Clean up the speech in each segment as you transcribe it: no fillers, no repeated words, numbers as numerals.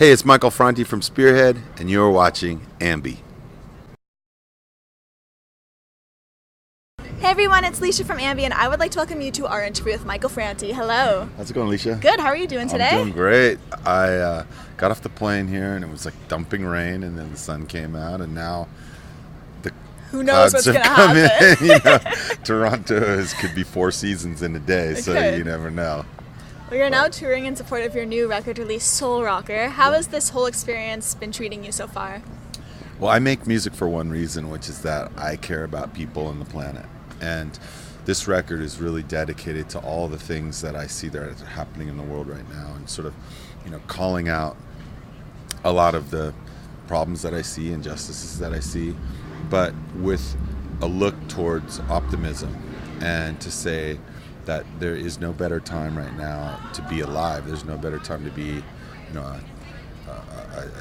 Hey, it's Michael Franti from Spearhead, and you're watching AMBY. Hey everyone, it's Alicia from AMBY, and I would like to welcome you to our interview with Michael Franti. Hello. How's it going, Alicia? Good. How are you doing today? I'm doing great. I got off the plane here, and it was like dumping rain, and then the sun came out, and now the Who knows what's clouds going to have come happen? in. Toronto could be 4 seasons in a day, so you never know. Well, you're now touring in support of your new record release, Soulrocker. How has this whole experience been treating you so far? Well, I make music for one reason, which is that I care about people and the planet. And this record is really dedicated to all the things that I see that are happening in the world right now, and sort of, calling out a lot of the problems that I see, injustices that I see, but with a look towards optimism, and to say that there is no better time right now to be alive. There's no better time to be, a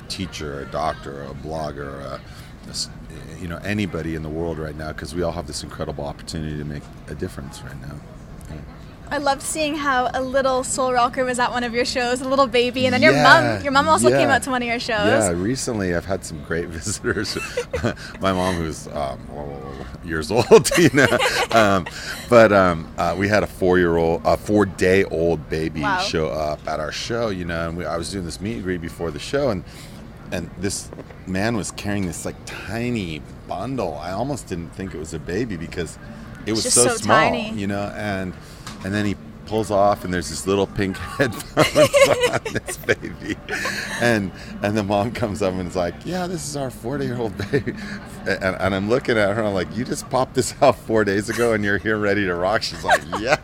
teacher, a doctor, a blogger, anybody in the world right now, because we all have this incredible opportunity to make a difference right now. Yeah. I loved seeing how a little soul rocker was at one of your shows, a little baby, and then your mom also came out to one of your shows. Yeah, recently I've had some great visitors. My mom, who's years old, but we had a 4-day-old baby show up at our show, and I was doing this meet and greet before the show, and this man was carrying this like tiny bundle. I almost didn't think it was a baby because it was so small, tiny. And then he pulls off, and there's this little pink headphones on this baby, and the mom comes up and is like, "Yeah, this is our 4-day-old baby," and I'm looking at her, I'm like, "You just popped this out 4 days ago, and you're here ready to rock?" She's like, "Yeah,"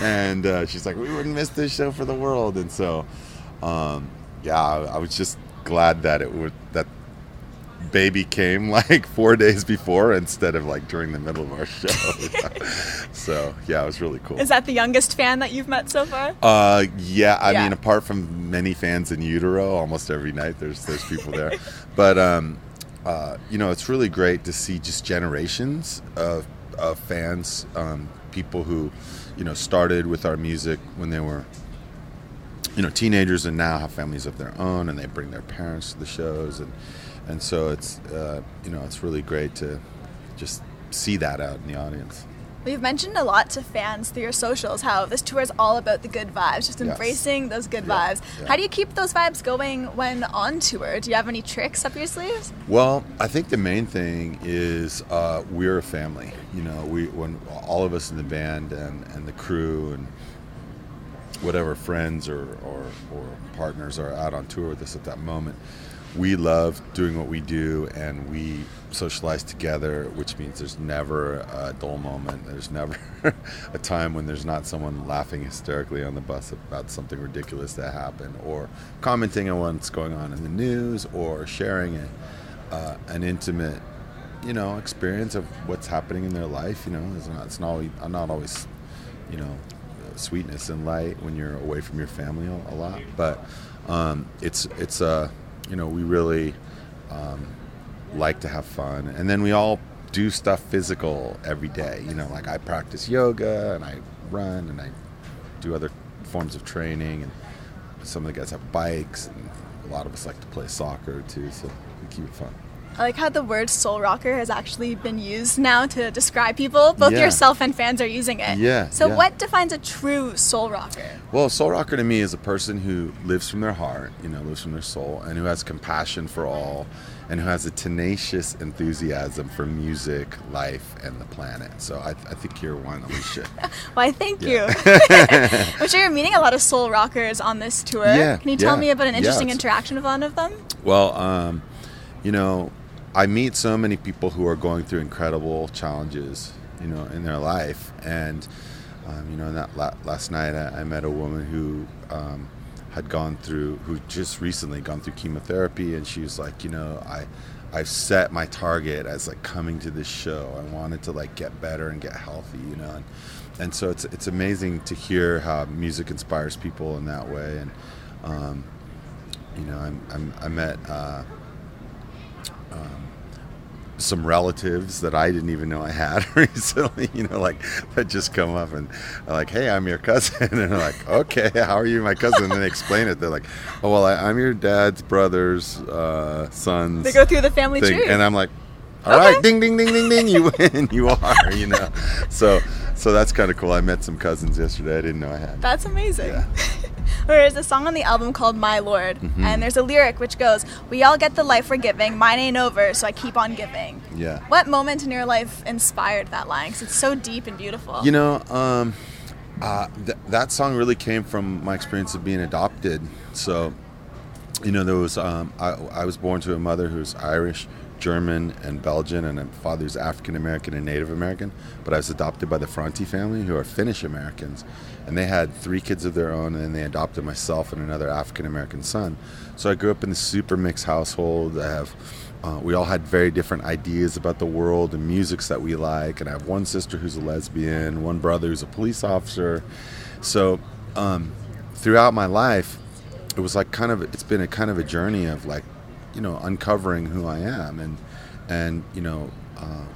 and she's like, "We wouldn't miss this show for the world," and so, I was just glad that that baby came like 4 days before instead of like during the middle of our show. So it was really cool. Is that the youngest fan that you've met so far? I mean, apart from many fans in utero, almost every night there's people there. But it's really great to see just generations of fans, people who started with our music when they were teenagers and now have families of their own, and they bring their parents to the shows, and so it's it's really great to just see that out in the audience. Well, you've mentioned a lot to fans through your socials how this tour is all about the good vibes, just embracing those good vibes. Yeah. How do you keep those vibes going when on tour? Do you have any tricks up your sleeves? Well, I think the main thing is we're a family. When all of us in the band and the crew and whatever friends or partners are out on tour with us at that moment, we love doing what we do, and we socialize together, which means there's never a dull moment. There's never a time when there's not someone laughing hysterically on the bus about something ridiculous that happened, or commenting on what's going on in the news, or sharing an intimate experience of what's happening in their life. It's not always sweetness and light when you're away from your family a lot, but we really like to have fun, and then we all do stuff physical every day. Like I practice yoga, and I run, and I do other forms of training, and some of the guys have bikes, and a lot of us like to play soccer too, so we keep it fun. I like how the word soul rocker has actually been used now to describe people. Both yourself and fans are using it. So what defines a true soul rocker? Well, a soul rocker to me is a person who lives from their heart, lives from their soul, and who has compassion for all, and who has a tenacious enthusiasm for music, life, and the planet. So I think you're one, Alicia. Well, I thank you. I'm sure you're meeting a lot of soul rockers on this tour. Can you tell me about an interesting interaction with one of them? Well, I meet so many people who are going through incredible challenges, in their life. And, last night I met a woman who who just recently gone through chemotherapy. And she was like, I've set my target as like coming to this show. I wanted to like get better and get healthy, and so it's amazing to hear how music inspires people in that way. And, I met some relatives that I didn't even know I had recently, like that just come up and like, hey, I'm your cousin. And they're like, okay, how are you, my cousin? And then they explain it. They're like, oh, well, I'm your dad's brother's son's. They go through the family thing. tree. And I'm like, all right, ding, ding, ding, ding, ding, you win, you are, So that's kind of cool. I met some cousins yesterday I didn't know I had. That's amazing. Yeah. There's a song on the album called My Lord, and there's a lyric which goes, we all get the life we're giving, mine ain't over, so I keep on giving. Yeah. What moment in your life inspired that line? Because it's so deep and beautiful. That song really came from my experience of being adopted. So, there was, I was born to a mother who's Irish, German, and Belgian, and a father who's African American and Native American. But I was adopted by the Franti family, who are Finnish Americans, and they had 3 kids of their own, and then they adopted myself and another African American son. So I grew up in this super mixed household. We all had very different ideas about the world and musics that we like, and I have one sister who's a lesbian, one brother who's a police officer. So throughout my life, it was like it's been a kind of a journey of like, uncovering who I am and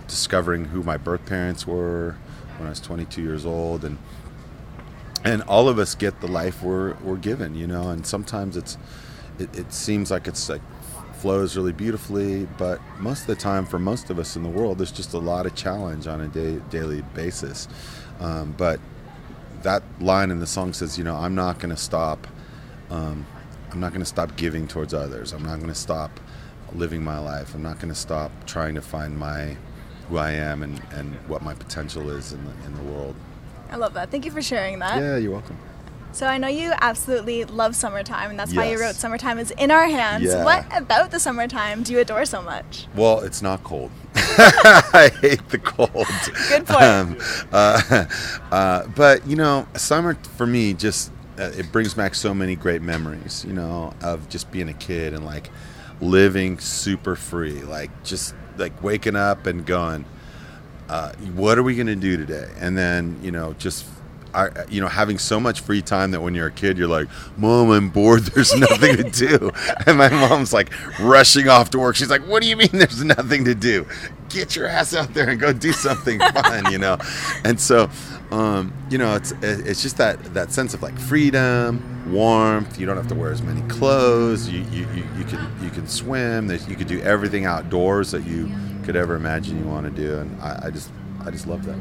discovering who my birth parents were when I was 22 years old, and all of us get the life we're given, and sometimes it seems like it's like flows really beautifully, but most of the time for most of us in the world there's just a lot of challenge on a daily basis. But that line in the song says, I'm not going to stop. I'm not going to stop giving towards others. I'm not going to stop living my life. I'm not going to stop trying to find who I am and what my potential is in the world. I love that. Thank you for sharing that. Yeah, you're welcome. So I know you absolutely love summertime, and that's why you Yes. wrote Summertime is in Our Hands. Yeah. What about the summertime do you adore so much? Well, it's not cold. I hate the cold. Good point. But, summer for me just, it brings back so many great memories, of just being a kid and like living super free, like just like waking up and going, what are we going to do today? And then, having so much free time that when you're a kid, you're like, Mom, I'm bored. There's nothing to do. And my mom's like rushing off to work. She's like, what do you mean there's nothing to do? Get your ass out there and go do something fun, And so, it's just that sense of like freedom, warmth. You don't have to wear as many clothes. You can swim. You could do everything outdoors that you could ever imagine you want to do. And I just love that.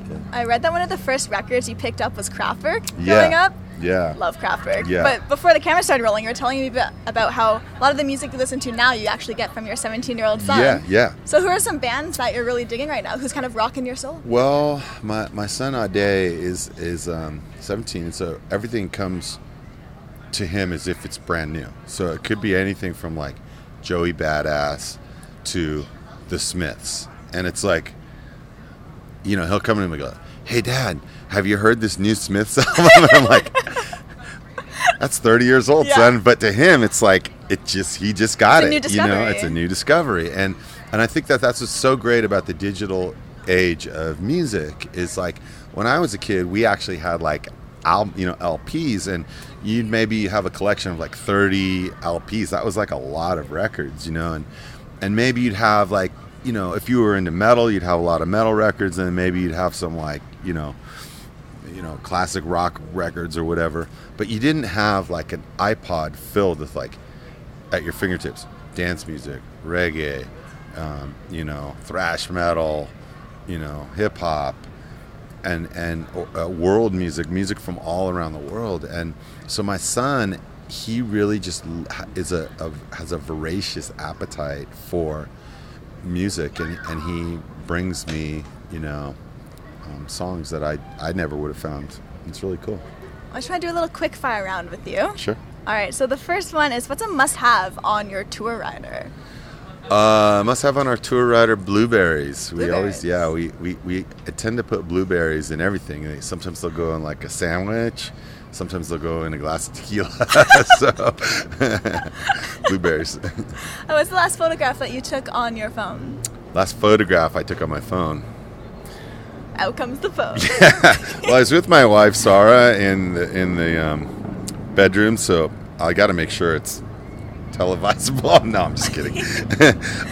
Yeah. I read that one of the first records you picked up was Kraftwerk Yeah. growing up. Yeah. Love Kraftwerk. Yeah. But before the camera started rolling, you were telling me about how a lot of the music you listen to now you actually get from your 17-year-old son. Yeah. So who are some bands that you're really digging right now? Who's kind of rocking your soul? Well, my son Ade is 17, so everything comes to him as if it's brand new. So it could be anything from like Joey Badass to the Smiths, and it's like, he'll come in and go, hey Dad, have you heard this new Smiths album? And I'm like, that's 30 years old, son. But to him, it's like, he just got it. It's a new discovery. And I think that's what's so great about the digital age of music is like, when I was a kid, we actually had like, LPs, and you'd maybe have a collection of like 30 LPs. That was like a lot of records, and maybe you'd have like, if you were into metal, you'd have a lot of metal records, and maybe you'd have some like, classic rock records or whatever. But you didn't have like an iPod filled with like, at your fingertips, dance music, reggae, thrash metal, hip hop, and world music from all around the world. And so my son, he really just has a voracious appetite for music, and he brings me songs that I never would have found. It's really cool. I just want to do a little quick fire round with you. Sure. All right, so the first one is, what's a must-have on your tour rider? Must have on our tour rider blueberries. Blueberries. We tend to put blueberries in everything. Sometimes they'll go in like a sandwich. Sometimes they'll go in a glass of tequila. So blueberries. What's the last photograph that you took on your phone? Last photograph I took on my phone. Out comes the phone. Well, I was with my wife Sarah in the bedroom, so I got to make sure it's televisable. No, I'm just kidding.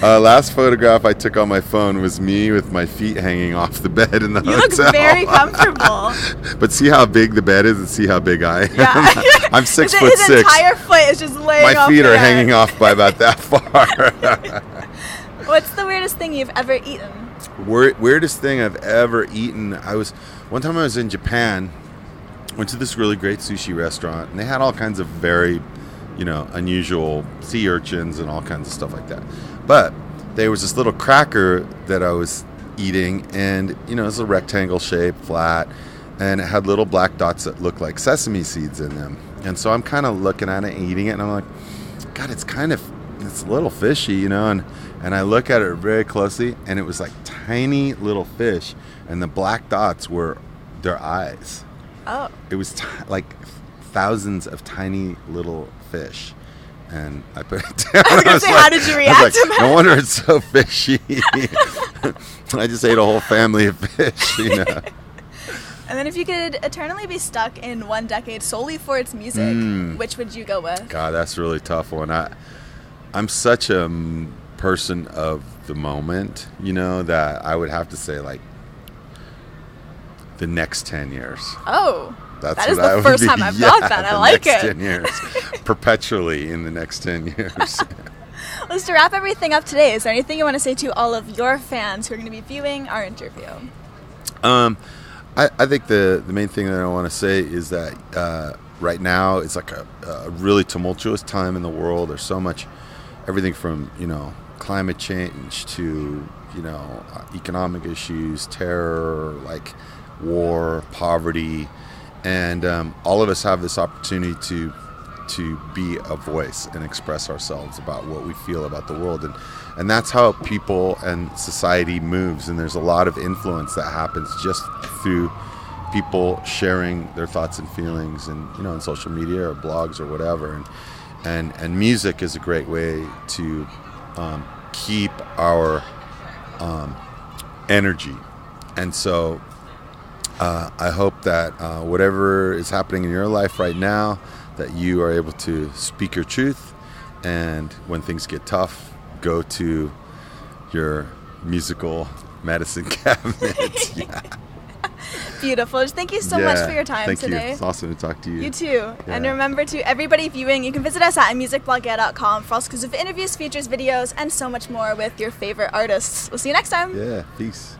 Last photograph I took on my phone was me with my feet hanging off the bed in the hotel. You look very comfortable. But see how big the bed is and see how big I am. Yeah. I'm 6'6". His entire foot is just laying off my feet your are head. hanging off by about that far. What's the weirdest thing you've ever eaten? Weirdest thing I've ever eaten. One time I was in Japan, went to this really great sushi restaurant, and they had all kinds of very, unusual sea urchins and all kinds of stuff like that. But there was this little cracker that I was eating, and it was a rectangle shape, flat, and it had little black dots that looked like sesame seeds in them. And so I'm kind of looking at it and eating it, and I'm like, God, it's a little fishy, and I look at it very closely, and it was like tiny little fish, and the black dots were their eyes. Oh. It was like thousands of tiny little fish. And I put it down. I was going to say, how did you react to that? No wonder it's so fishy. I just ate a whole family of fish, And then if you could eternally be stuck in one decade solely for its music, which would you go with? God, that's a really tough one. I'm such a person of the moment, that I would have to say, like, the next 10 years. Oh, that is the first time I've thought that. I like it. 10 years. Perpetually in the next 10 years. Let's to wrap everything up today. Is there anything you want to say to all of your fans who are going to be viewing our interview? I think the main thing that I want to say is that right now it's like a really tumultuous time in the world. There's so much, everything from, climate change to, economic issues, terror, like war, poverty, and all of us have this opportunity to be a voice and express ourselves about what we feel about the world, and that's how people and society moves. And there's a lot of influence that happens just through people sharing their thoughts and feelings, and on social media or blogs or whatever, and music is a great way to keep our energy. And so I hope that whatever is happening in your life right now, that you are able to speak your truth, and when things get tough, go to your musical medicine cabinet. Yeah. Beautiful. Just thank you so much for your time today. Thank you. It's awesome to talk to you. You too. Yeah. And remember, to everybody viewing, you can visit us at musicblogger.com for all exclusive interviews, features, videos, and so much more with your favorite artists. We'll see you next time. Yeah. Peace.